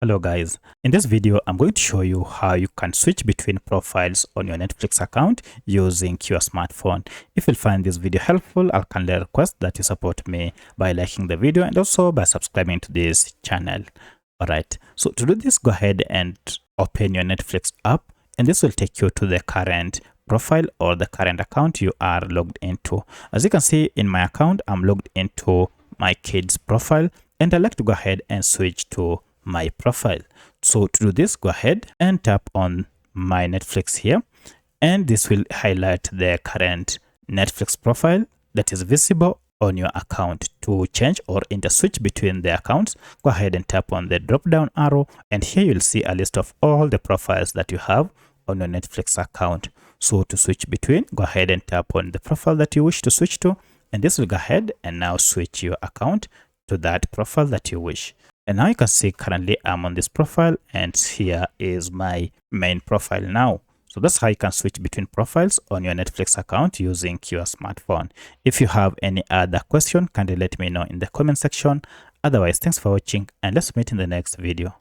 Hello guys, in this video I'm going to show you how you can switch between profiles on your Netflix account using your smartphone. If you find this video helpful, I'll kindly request that you support me by liking the video and also by subscribing to this channel. Alright, so to do this, go ahead and open your Netflix app, and this will take you to the current profile or the current account you are logged into. As you can see, in my account I'm logged into my kids profile, and I'd like to go ahead and switch to my profile. So to do this, go ahead and tap on my Netflix here, and this will highlight the current Netflix profile that is visible on your account. To change or interswitch between the accounts, go ahead and tap on the drop down arrow, and here you'll see a list of all the profiles that you have on your Netflix account. So to switch between, go ahead and tap on the profile that you wish to switch to, and this will go ahead and now switch your account to that profile that you wish. And now you can see currently I'm on this profile, and here is my main profile now. So that's how you can switch between profiles on your Netflix account using your smartphone. If you have any other question, kindly let me know in the comment section. Otherwise, thanks for watching, and let's meet in the next video.